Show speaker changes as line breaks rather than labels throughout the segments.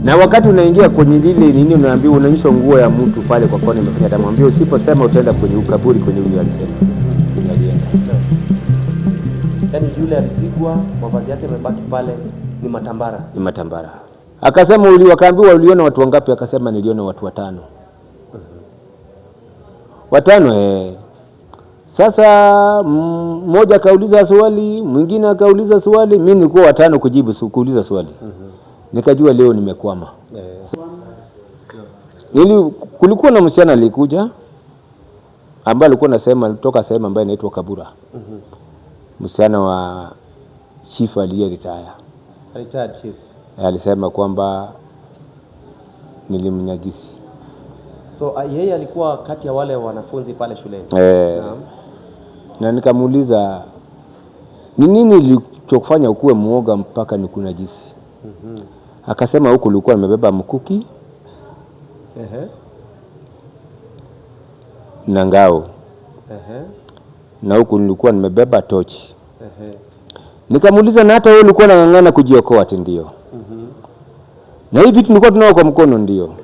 Na wakati unaingia kwenye lile nini, unaambiwa unaonyesha nguo ya mtu pale kwa kona imefanya damu, ambia usiposema utaenda kwenye ukaburi kwenye huyo alisema.
Yaani yule alipigwa, mavazi yake yamebaki pale, ni matambara.
Ni matambara. Akasema wakaambiwa uliona watu wangapi? Akasema niliona watu 5. Watano. Sasa mmoja akauliza swali, mwingine akauliza swali, mimi nilikuwa 5 kuuliza swali. Nikajua leo nimekwama. Kulikuwa na msichana alikuja ambaye alikuwa anasema kutoka sehemu ambayo inaitwa Kabura. Msichana wa chief aliyeretire.
Retired chief.
Alisema kwamba nilimnyajisi.
So yeye alikuwa kati ya wale wanafunzi pale shuleni.
Na nikamuuliza ni nini ilichokufanya ukuwe muoga mpaka nikunajisi? Akasema huku ulikuwa nimebeba mkuki na ngao na huku nilikuwa nimebeba tochi. Nikamuuliza na hata wewe ulikuwa unang'ang'ana kujiokoa? Ati ndio. Na hivi vitu nilikuwa tunao kwa mkono? Ndio.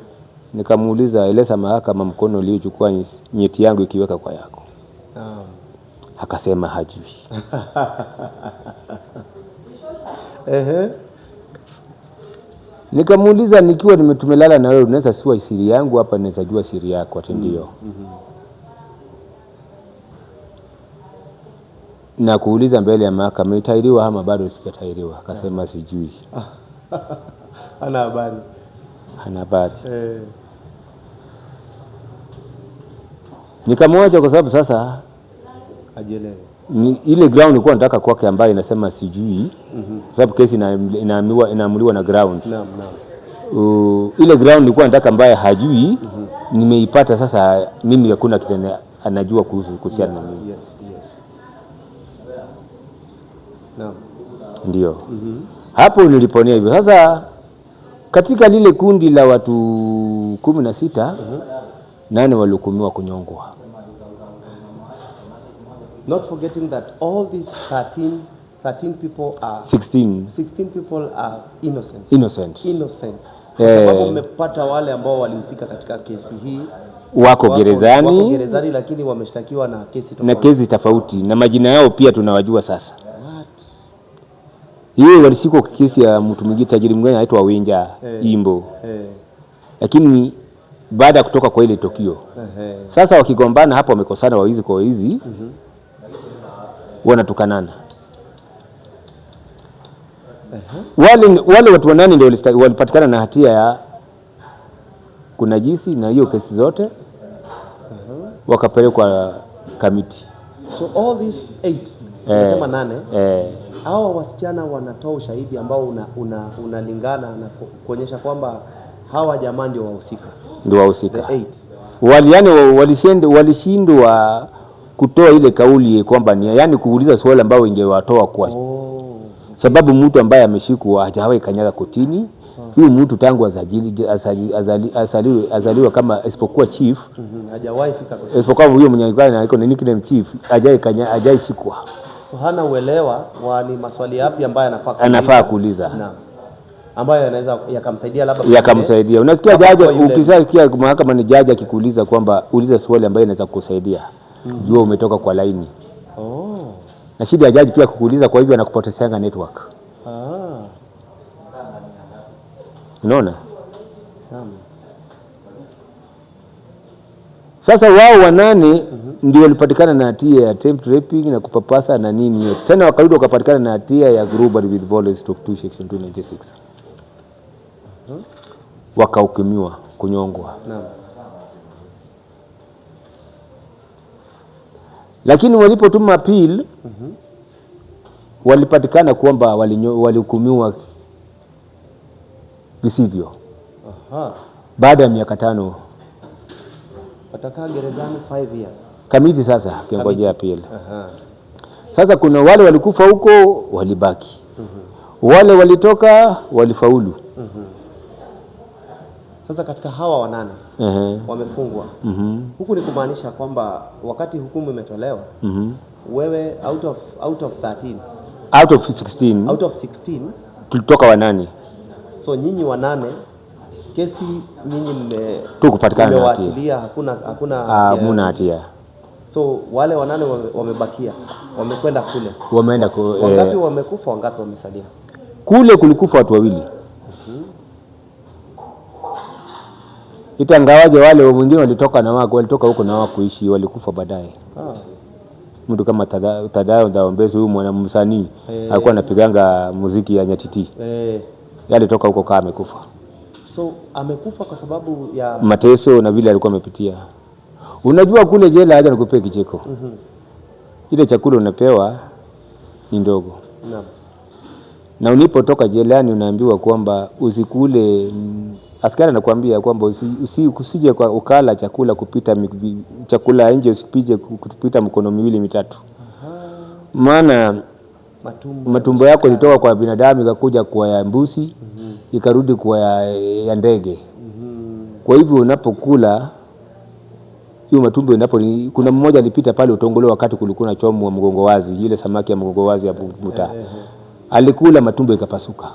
Nikamuuliza eleza mahakama mkono uliochukua nyeti yangu ikiweka kwa yako. Akasema hajui. Nikamuuliza nikiwa tumelala na wewe unaweza siwa siri yangu hapa, naweza jua siri yako? Ati ndio. Na kuuliza mbele ya mahakama itairiwa ama bado sijatairiwa? Akasema sijui.
Hana habari.
Hana habari. Nikamwacha kwa sababu sasa
ajielewe.
Ile ground ilikuwa nataka kwake ambayo inasema sijui. Sababu kesi inaamuliwa na ground. Ile ground ilikuwa nataka ambaye hajui. Nimeipata sasa, mimi hakuna kitu anajua kuhusiana na mimi. Ndio. Hapo niliponea hivyo. Sasa katika lile kundi la watu 16, 8 walihukumiwa kunyongwa.
Not forgetting that all these 13 people are 16 people are innocent. Kwa sababu mmepata wale ambao walihusika katika kesi hii
wako gerezani,
lakini wameshtakiwa na kesi
tofauti na majina yao pia tunawajua sasa. Yeye walishikwa kwa kesi ya mtu mwingine tajiri mwingine anaitwa Wenja Imbo. Lakini baada ya kutoka kwa ile Tokyo. Sasa wakigombana hapo, wamekosana wawizi kwa wawizi. Wanatukanana. Wale watu 8 ndio walipatikana na hatia ya kunajisi na hiyo kesi zote. Wakapelekwa kamiti.
So all these 8, nasema 8. Hao wasichana wanatoa ushahidi ambao unalingana na kuonyesha kwamba hawa jamaa ndio wahusika.
Ndio wahusika. Walishindwa kutoa ile kauli kwamba ni yani kuuliza swali ambao ingewatoa kwa sababu mtu ambaye ameshikwa hajawahi kanyaga kotini. Huyu mtu tangu azaliwa kama isipokuwa chief
hajawahi fika kotini.
Isipokuwa huyo mwenye alikuwa na nickname chief hajawahi shikwa.
So hana uelewa ni maswali yapi ambayo
anafaa kuuliza.
Naam. Ambayo yanaweza yakamsaidia labda
yakamsaidia. Unasikia jaji, ukisikia mahakama ni jaji akikuuliza kwamba uliza swali ambayo inaweza kukusaidia. Jua umetoka kwa laini. Na shida ya jaji pia kukuuliza, kwa hivyo anakupotezea network. Unaona? Sasa wao 8 ndio walipatikana na hatia ya attempt raping na kupapasa na nini yote. Tena wakarudi wakapatikana na hatia ya robbery with violence to 2 section 296. Wakahukumiwa kunyongwa. Lakini walipotuma appeal walipatikana kwamba walihukumiwa visivyo. Baada ya miaka 5
watakaa gerezani 5 years.
Kamiti sasa kiongojea appeal. Sasa kuna wale walikufa huko walibaki. Wale walitoka walifaulu.
Sasa katika hawa 8 wamefungwa. Huku ni kumaanisha kwamba wakati hukumu imetolewa wewe out of 13
out of 16
tulitoka
8
So nyinyi wanane kesi nyinyi
kupatikana na hatia.
Hakuna
hatia.
So wale wanane wamebakia, wamekwenda kule.
Wameenda
wangapi wamekufa, wangapi wamesalia?
Kule kulikufa watu 2. Itangawaje wale wengine walitoka huko na wao kuishi, walikufa baadaye. Mtu kama Tadayo Ndaombezi, huyu mwanamsanii alikuwa anapiganga muziki ya Nyatiti. Yale toka huko kama amekufa.
So amekufa kwa sababu ya
mateso na vile alikuwa amepitia. Unajua kule jela haja nikupee kicheko. Ile chakula unapewa ni ndogo.
Naam. Na
ulipotoka jelani unaambiwa kwamba usikule. Askari anakuambia kwamba usije kwa ukala chakula kupita chakula nje, usipije kupita mkono 2-3. Maana matumbo yako ilitoka kwa binadamu ikakuja kwa ya mbuzi, ikarudi kwa ya ndege. Kwa hivyo unapokula hiyo matumbo kuna mmoja alipita pale Utongolo wakati kulikuwa na chomo wa mgongo wazi, ile samaki ya mgongo wazi ya Buta. Alikula matumbo ikapasuka.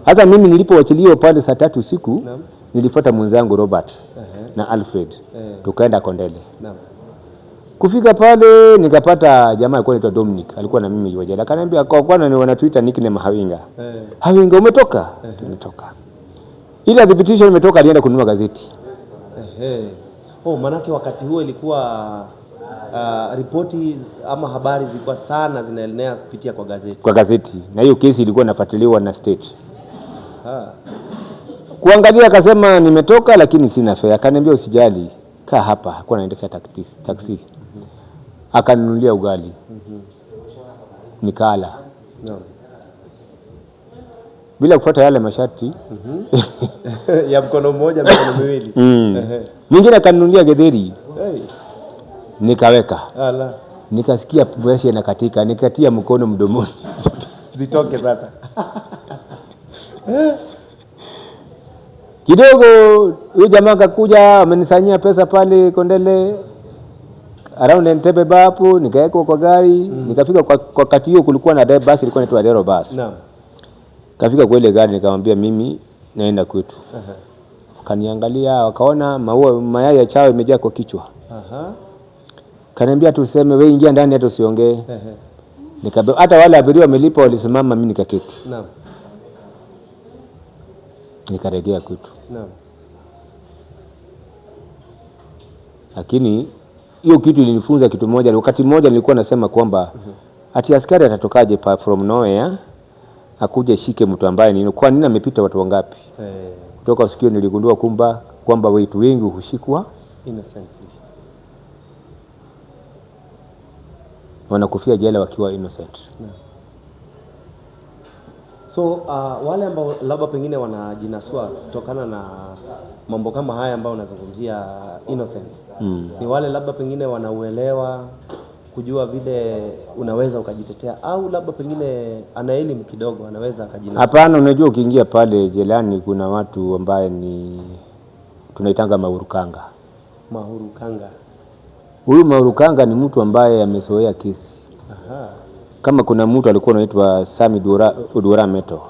Sasa mimi nilipoachiliwa pale saa 3 usiku, nilifuata mwenzangu Robert na Alfred. Tukaenda Kondele. Kufika pale nikapata jamaa alikuwa anaitwa Dominic, alikuwa na mimi wajela. Akaniambia kwa wanatuita nickname Hawinga. Hawinga umetoka? Nimetoka. Ile thibitisho imetoka, alienda kununua gazeti.
Manake wakati huo ilikuwa ripoti ama habari zilikuwa sana zinaenea kupitia kwa gazeti.
Kwa gazeti. Na hiyo kesi ilikuwa inafuatiliwa na state. Kuangalia akasema nimetoka lakini sina fare. Akaniambia usijali, kaa hapa. Hakuwa anaendesha taksi. Akanunulia ugali. Nikala. Bila kufuata yale masharti.
Ya mkono mmoja, mikono miwili.
Mwingine akanunulia getheri. Nikaweka. Nikasikia presha inakatika, nikatia mkono mdomoni.
Zitoke sasa.
Kidogo huyo jamaa akakuja amenisanyia pesa pale Kondele around Entebbe hapo, nikaweka kwa gari. Nikafika kwa kati hiyo kulikuwa na bus ilikuwa inaitwa Dero bus.
Naam.
Kafika kwa ile gari nikamwambia mimi naenda kwetu. Kaniangalia wakaona mayai ya chao imejaa kwa kichwa. Kaniambia tuseme wewe ingia ndani hata usiongee. Hata wale abiria wamelipa walisimama, mimi nikaketi.
Naam.
Nikarejea kwetu.
Naam.
Lakini hiyo kitu ilinifunza kitu moja. Wakati mmoja nilikuwa nasema kwamba ati askari atatokaje from nowhere akuje shike mtu ambaye kwa nini amepita watu wangapi? Kutoka sikio niligundua kwamba watu wengi hushikwa
innocently.
Wanakufia jela wakiwa innocent.
So wale ambao labda pengine wanajinasua kutokana na mambo kama haya ambao unazungumzia innocence, ni wale labda pengine wanauelewa kujua vile unaweza ukajitetea, au labda pengine ana elimu kidogo anaweza akajinasua?
Hapana, unajua ukiingia pale jelani kuna watu ambaye ni tunaitanga mahurukanga.
Mahurukanga.
Huyu mahurukanga ni mtu ambaye amezoea kesi. Kama kuna mtu alikuwa anaitwa Sami Dura Meto.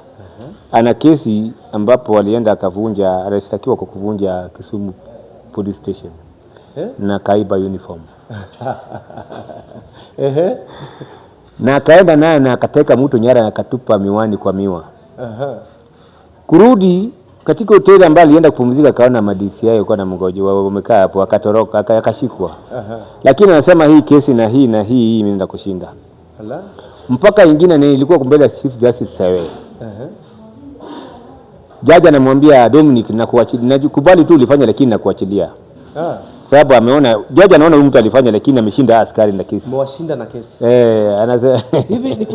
Ana kesi ambapo walienda akavunja, alistakiwa kwa kuvunja Kisumu police station. Na kaiba uniform. Na akaenda naye na akateka mtu nyara na akatupa miwani kwa miwa. Kurudi katika hoteli ambayo alienda kupumzika kaona madisi yao kwa na mgonjwa wamekaa hapo, akatoroka akashikwa. Lakini anasema hii kesi na hii imeenda kushinda. Mpaka ingine nilikuwa mbele ya Chief Justice Sewe. Jaji anamwambia Dominic nakubali tu ulifanya lakini nakuachilia. Sababu ameona jaji anaona huyu mtu alifanya lakini ameshinda askari na kesi.
Mwashinda na kesi.
Anasema
hivi ni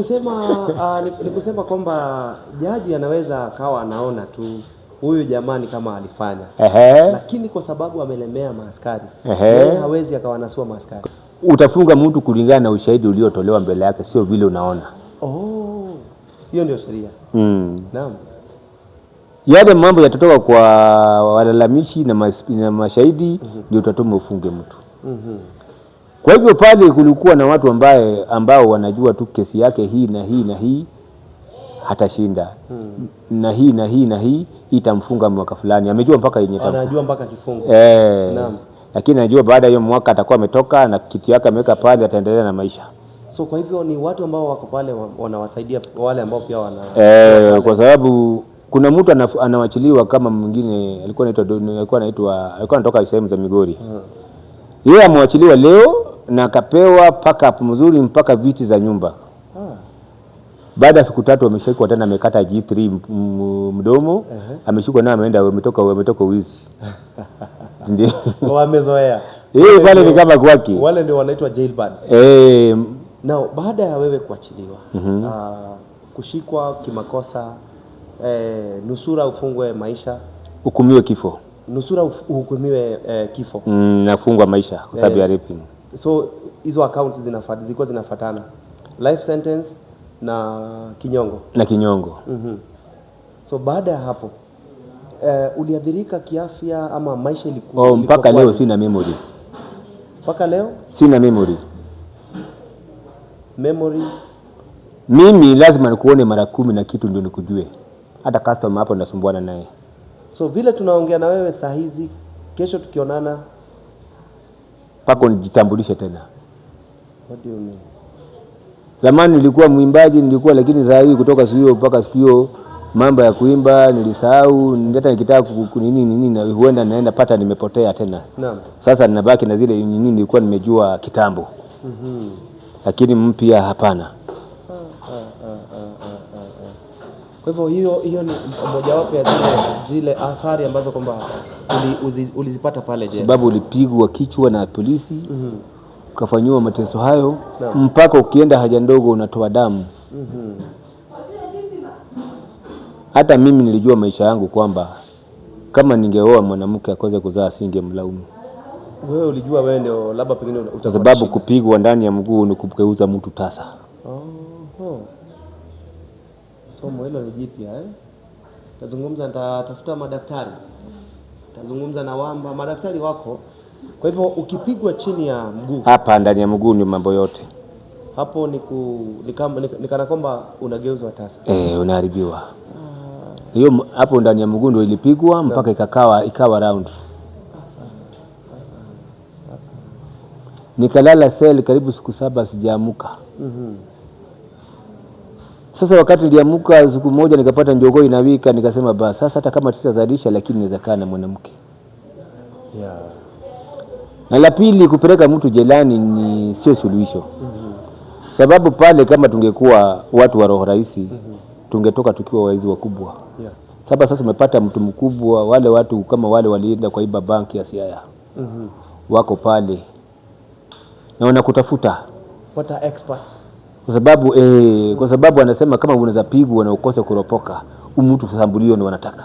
kusema kwamba jaji anaweza akawa anaona tu huyu jamani kama alifanya. Lakini kwa sababu amelemea maaskari, hawezi akawanasua maaskari.
Utafunga mtu kulingana na ushahidi uliotolewa mbele yake, sio vile unaona.
Hiyo ndio sheria. Naam.
Yale mambo yatatoka kwa walalamishi na mashahidi ndio utatuma ufunge mtu. Kwa hivyo pale kulikuwa na watu ambao wanajua tu kesi yake hii na hii na hii. hatashinda na hii itamfunga mwaka fulani. Amejua mpaka yenye tamfunga.
Anajua mpaka kifungo.
Naam. Lakini anajua baada ya hiyo mwaka atakuwa ametoka na kitu yake ameweka pale, ataendelea na maisha.
So kwa hivyo ni watu ambao wako pale wanawasaidia wale ambao pia
kwa sababu kuna mtu anawachiliwa kama mwingine alikuwa anatoka sehemu za Migori. Yeye amewachiliwa leo na akapewa paka hapo mzuri mpaka viti za nyumba. Baada ya siku 3 ameshikwa tena, amekata G3 mdomo, ameshikwa na ametoka wizi. Ndio.
Wamezoea.
Wale ni kama kwake.
Wale ndio wanaitwa jailbirds. Now baada ya wewe kuachiliwa, kushikwa kimakosa, nusura ufungwe maisha,
hukumiwe kifo.
Nusura uhukumiwe kifo.
Nafungwa maisha kwa sababu ya raping.
So hizo accounts zilikuwa zinafuatana. Life sentence na kinyongo. So baada ya hapo uliadhirika kiafya ama maisha ilikuwa
mpaka leo sina memory.
Mpaka leo
sina memory.
Mimi
lazima nikuone mara 10 na kitu ndio nikujue. Hata customer hapo ndasumbuana naye.
So vile tunaongea na wewe saa hizi, kesho tukionana
pako nijitambulishe tena.
What do you mean?
Zamani nilikuwa mwimbaji, lakini saa hii kutoka siku hiyo mpaka siku hiyo mambo ya kuimba nilisahau. Hata nikitaka nini na huenda naenda pata nimepotea tena.
Naam.
Sasa ninabaki na zile nini nilikuwa nimejua kitambo. Lakini mpya hapana.
Kwa hivyo hiyo ni mojawapo ya zile athari ambazo kwamba ulizipata pale je?
Sababu ulipigwa kichwa na polisi. Ukafanywa mateso hayo mpaka ukienda haja ndogo unatoa damu. Hata mimi nilijua maisha yangu kwamba kama ningeoa mwanamke akaweza kuzaa singemlaumu.
Wewe ulijua wewe ndio labda pengine
kwa sababu kupigwa ndani ya mguu ni kugeuza mtu tasa.
Somo hilo ni jipya Tazungumza, nitatafuta madaktari. Tazungumza na wamba madaktari wako. Kwa hivyo ukipigwa chini ya mguu,
hapa ndani ya mguu ni mambo yote.
Hapo ni kana kwamba unageuzwa tasa.
Unaharibiwa. Hiyo hapo ndani ya mguu ndio ilipigwa mpaka ikawa round. Nikalala cell karibu siku 7 sijaamuka. Sasa wakati niliamuka siku moja nikapata njogoo inawika, nikasema basi sasa hata kama tisazalisha lakini naweza kaa na mwanamke. Na la pili, kupeleka mtu jelani ni sio suluhisho. Sababu pale kama tungekuwa watu wa roho rahisi, tungetoka tukiwa waizi wakubwa. Sababu sasa umepata mtu mkubwa, wale watu kama wale walienda kwa iba banki ya Siaya. Wako pale na wanakutafuta.
What are experts?
Kwa sababu anasema kama unaweza pigwa na ukose kuropoka, mtu sambulio ndio wanataka.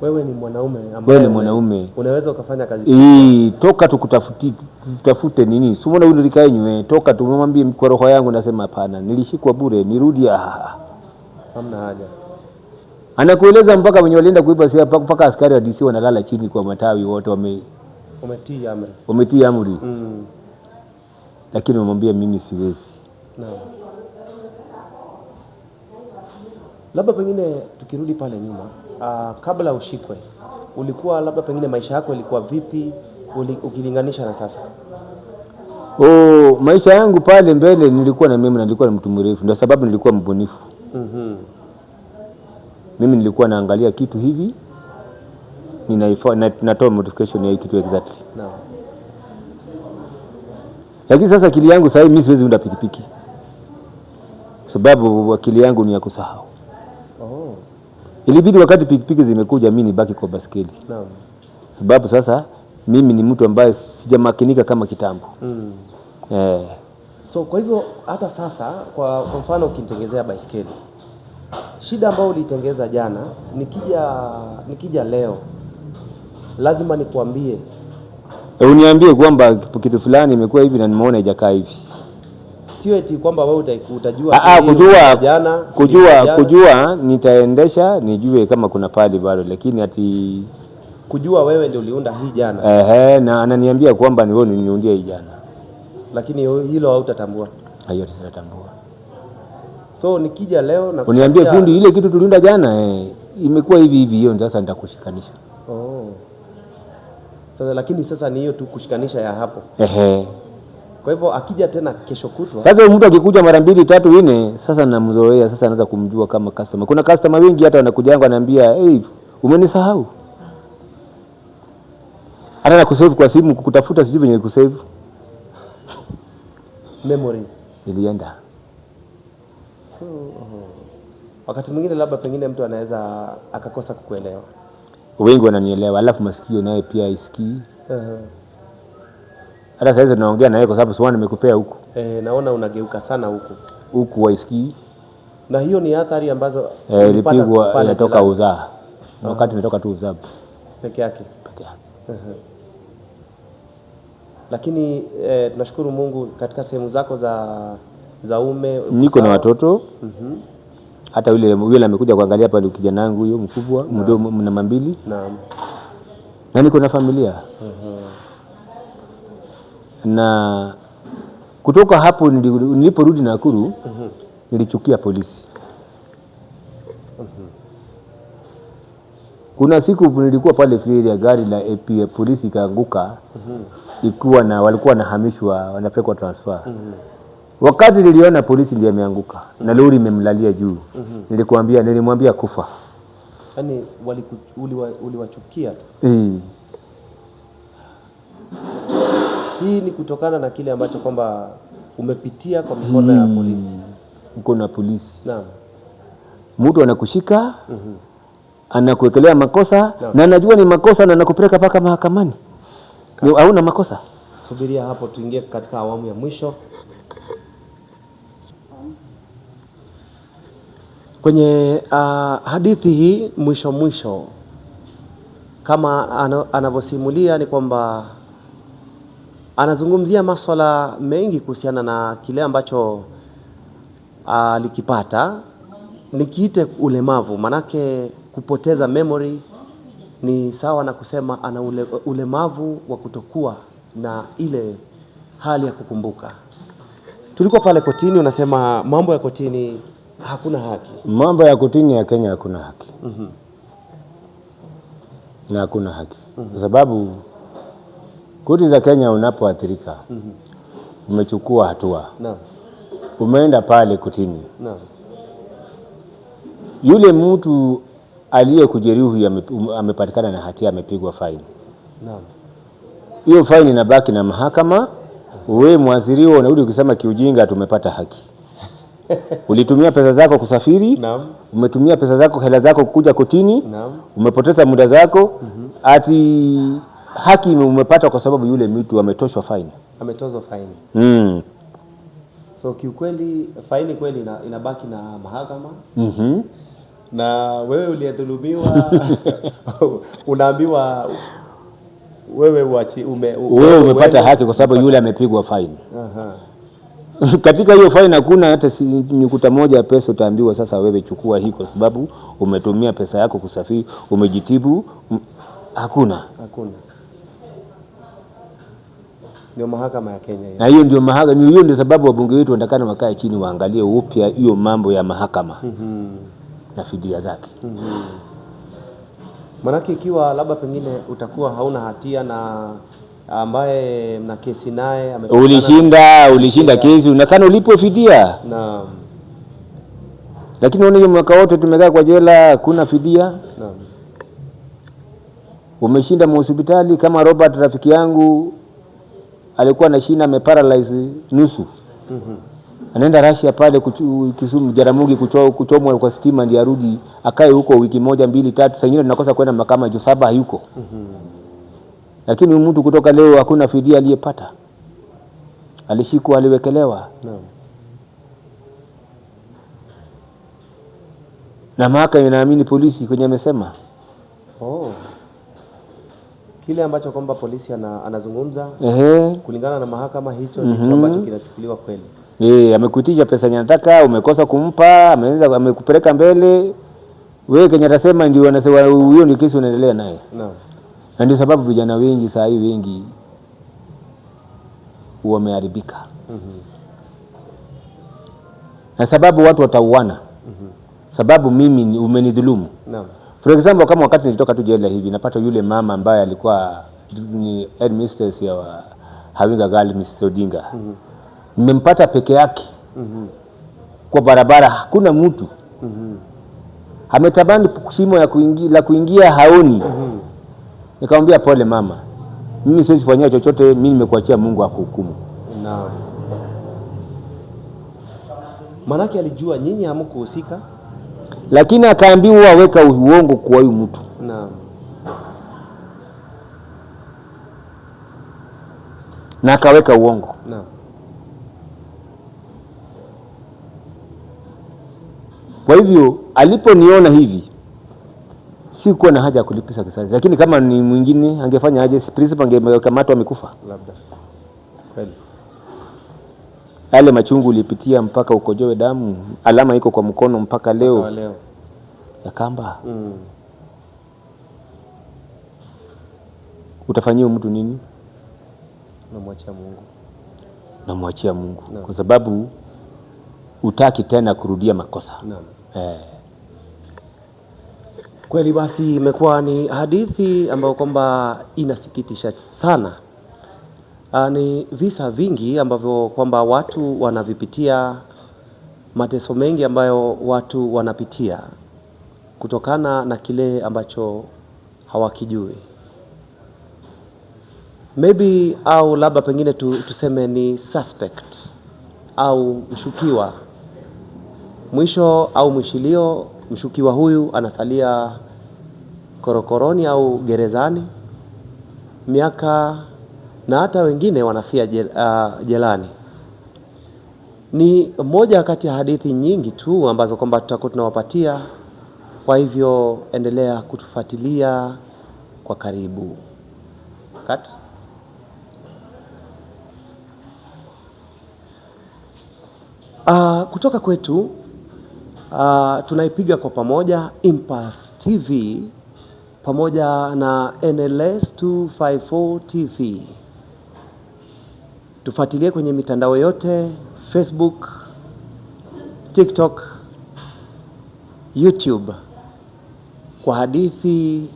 Wewe ni mwanaume. Unaweza ukafanya kazi.
Toka tutafute nini? Simona huyu likaenywe, toka tumwambie kwa roho yangu nasema hapana. Nilishikwa bure, nirudi
hamna haja.
Anakueleza mpaka wenye walienda kuiba Siaya mpaka askari wa DC wanalala chini kwa matawi wote wametii amri. Lakini wamwambia mimi siwezi.
Labda pengine tukirudi pale nyuma, kabla ushikwe, ulikuwa labda pengine maisha yako ilikuwa vipi ukilinganisha na sasa?
Maisha yangu pale mbele nilikuwa na mimi, nilikuwa na mtu mrefu, ndio sababu nilikuwa mbunifu. Mimi nilikuwa naangalia kitu hivi, natoa modification ya kitu exactly. Lakini sasa akili yangu sasa mimi siwezi unda pikipiki. Sababu akili yangu ni ya kusahau. Ilibidi wakati pikipiki zimekuja mimi nibaki kwa baskeli. Sababu sasa mimi ni mtu ambaye sijamakinika kama kitambo.
So kwa hivyo hata sasa kwa mfano ukinitengezea baiskeli, shida ambayo ulitengeza jana, nikija leo lazima nikuambie.
Uniambie kwamba kitu fulani imekuwa hivi na nimeona haijakaa hivi.
Sio eti kwamba wewe utajua
kujua nitaendesha nijue kama kuna pali bado, lakini ati
kujua wewe ndio uliunda hii jana.
Na ananiambia kwamba ni wewe niundia hii jana.
Lakini hilo hautatambua.
Hiyo sitatambua.
So nikija leo na
uniambie fundi, ile kitu tuliunda jana imekuwa hivi hiyo, sasa nitakushikanisha.
Sasa lakini sasa ni hiyo tu kushikanisha ya hapo. Kwa hivyo akija tena kesho kutwa.
Sasa mtu akikuja mara 2, 3, 4, sasa namzoea, sasa anaanza kumjua kama customer. Kuna customer wengi hata wanakujanga ananiambia, umenisahau. Hata na kusave kwa simu kukutafuta sijui venye kusave.
Memory
ilienda.
So wakati mwingine labda pengine mtu anaweza akakosa kukuelewa.
Wengi wananielewa, alafu masikio naye pia isikii. Hata sasa naongea naye kwa sababu swana nimekupea huku.
Naona unageuka sana
huku waisikii.
Na hiyo ni athari ambazo
ilipigwa inatoka uzaa. Wakati inatoka tu uzaa
peke yake. Lakini tunashukuru Mungu katika sehemu zako za ume
niko na watoto. Hata yule amekuja kuangalia pale kijana wangu huyo mkubwa mdomo na mambili.
Naam.
Na niko na familia. Na kutoka hapo niliporudi Nakuru nilichukia polisi. Kuna siku nilikuwa pale free ya gari la AP polisi kaanguka. Ikuwa na walikuwa nahamishwa wanapelekwa transfer. Wakati niliona polisi ndiye ameanguka na lori imemlalia juu. Nilimwambia kufa.
Yaani uliwachukia? Hii ni kutokana na kile ambacho kwamba umepitia kwa mikono ya polisi.
Mkono wa polisi.
Naam.
Mtu anakushika, anakuwekelea makosa na anajua ni makosa na anakupeleka paka mahakamani. Hauna makosa.
Subiria hapo tuingie katika awamu ya mwisho. Kwenye hadithi hii mwisho kama anavyosimulia ni kwamba anazungumzia masuala mengi kuhusiana na kile ambacho alikipata. Nikiite ulemavu, manake kupoteza memory ni sawa na kusema ana ulemavu wa kutokuwa na ile hali ya kukumbuka. Tulikuwa pale kotini, unasema mambo ya kotini hakuna haki.
Mambo ya kotini ya Kenya hakuna haki. Na hakuna haki. Kwa sababu koti za Kenya unapoathirika, umechukua hatua. Umeenda pale kotini. Yule mtu aliyekujeruhi amepatikana na hatia, amepigwa faini. Hiyo faini inabaki na mahakama. Wewe mwathiriwa unarudi ukisema kiujinga tumepata haki. Ulitumia pesa zako kusafiri. Umetumia pesa zako, hela zako kukuja kotini. Umepoteza muda zako. Ati haki umepata kwa sababu yule mtu ametozwa faini.
Ametozwa faini. So kiukweli faini kweli inabaki na mahakama. Na wewe uliyedhulumiwa unaambiwa wewe
umepata haki kwa sababu yule amepigwa faini. Katika hiyo faini hakuna hata nyukuta moja ya pesa utaambiwa sasa wewe chukua hii kwa sababu umetumia pesa yako kusafiri, umejitibu. Hakuna.
Ndio mahakama ya Kenya hiyo.
Na hiyo ndio mahakama, hiyo ndio sababu wabunge wetu wanataka wakae chini waangalie upya hiyo mambo ya mahakama. Na fidia zake.
Manake ikiwa labda pengine utakuwa hauna hatia na ambaye mna kesi naye
ulishinda kesi unakana ulipo fidia.
Naam.
Lakini unaona mwaka wote tumekaa kwa jela kuna fidia.
Naam.
Umeshinda hospitali kama Robert rafiki yangu alikuwa na shina ameparalyze nusu. Anaenda Russia pale Kisumu Jaramogi kuchomwa kwa stima ndiye arudi akae huko wiki 1, 2, 3 sasa nyingine tunakosa kwenda mahakama juu 7 hayuko. Lakini mtu kutoka leo hakuna fidia aliyepata. Alishikwa, aliwekelewa. Na mahakama inaamini polisi kwenye amesema.
Kile ambacho kwamba polisi anazungumza kulingana na mahakama hicho ndicho ambacho kinachukuliwa kweli.
Amekuitisha pesa nyataka, umekosa kumpa, amekupeleka mbele. Wewe Kenya atasema ndio wanasema hiyo ni kesi unaendelea naye. Na ndio sababu vijana wengi saa hii wengi wameharibika. na sababu watu watauana, sababu mimi umenidhulumu.
Naam.
For example, kama wakati nilitoka tu jela hivi, napata yule mama ambaye alikuwa ni headmistress ya Hawinga Girls, Mrs. Odinga. Nimempata peke yake. Kwa barabara hakuna mtu. Ametabani shimo la kuingia haoni. Nikamwambia pole mama. Mimi siwezi kufanyia chochote, mimi nimekuachia Mungu akuhukumu.
Naam. Manake alijua nyinyi hamkuhusika,
lakini akaambiwa weka uongo kwa huyu mtu.
Naam.
Na akaweka uongo.
Naam.
Kwa hivyo aliponiona hivi sikuwa na haja ya kulipiza kisasi, lakini kama ni mwingine angefanya aje? Principal angekamatwa amekufa.
Labda. Kweli.
Yale machungu ulipitia mpaka ukojoe damu, alama iko kwa mkono mpaka leo. Ya kamba. Utafanyia mtu nini? Namwachia Mungu. Kwa sababu utaki tena kurudia makosa.
Kweli basi imekuwa ni hadithi ambayo kwamba inasikitisha sana. Ni visa vingi ambavyo kwamba watu wanavipitia, mateso mengi ambayo watu wanapitia kutokana na kile ambacho hawakijui. Maybe au labda pengine tuseme ni suspect au mshukiwa. Mwisho au mwishilio, mshukiwa huyu anasalia korokoroni au gerezani miaka, na hata wengine wanafia jelani. Ni moja kati ya hadithi nyingi tu ambazo kwamba tutakuwa tunawapatia. Kwa hivyo endelea kutufuatilia kwa karibu. Kutoka kwetu tunaipiga kwa pamoja Impulse TV pamoja na NLS 254 TV. Tufuatilie kwenye mitandao yote, Facebook, TikTok, YouTube, kwa hadithi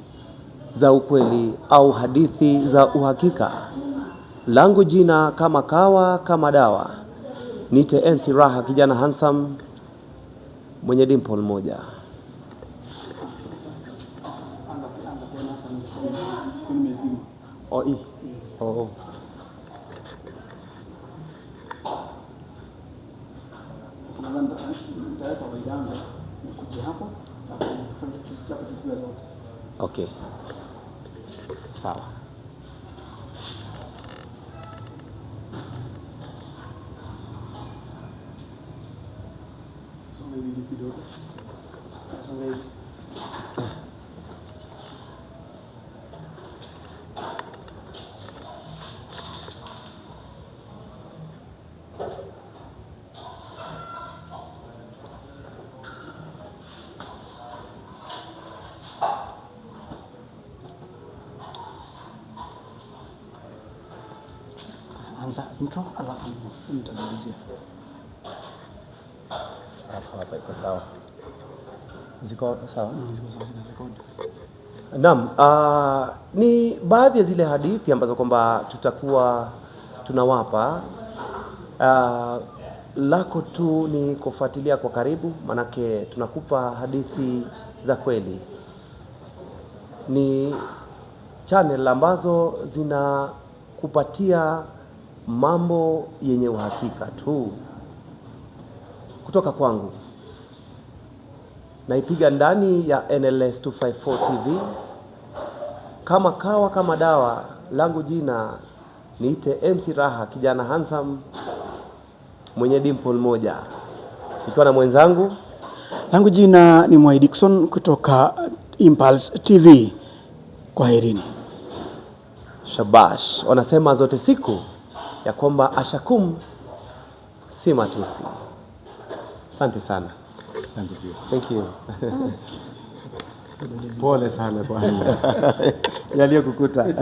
za ukweli au hadithi za uhakika. Langu jina kama kawa kama dawa. Nite MC Raha, kijana handsome mwenye dimple moja. Okay. Sawa.
Anza intro alafu nitamalizia.
Hapa iko sawa. Ziko sawa?
Ziko sawa, zina record.
Naam, ni baadhi ya zile hadithi ambazo kwamba tutakuwa tunawapa. Lako tu ni kufuatilia kwa karibu, manake tunakupa hadithi za kweli. Ni channel ambazo zinakupatia mambo yenye uhakika tu kutoka kwangu. Naipiga ndani ya NLS 254 TV kama kawa kama dawa. Langu jina niite MC Raha, kijana handsome mwenye dimple moja, nikiwa na mwenzangu.
Langu jina ni Mwai Dickson kutoka Impulse TV. Kwaherini.
Shabash. Wanasema zote siku ya kwamba ashakum si matusi. Asante sana.
Asante pia.
Thank you. Pole sana bwana. Yaliyokukuta.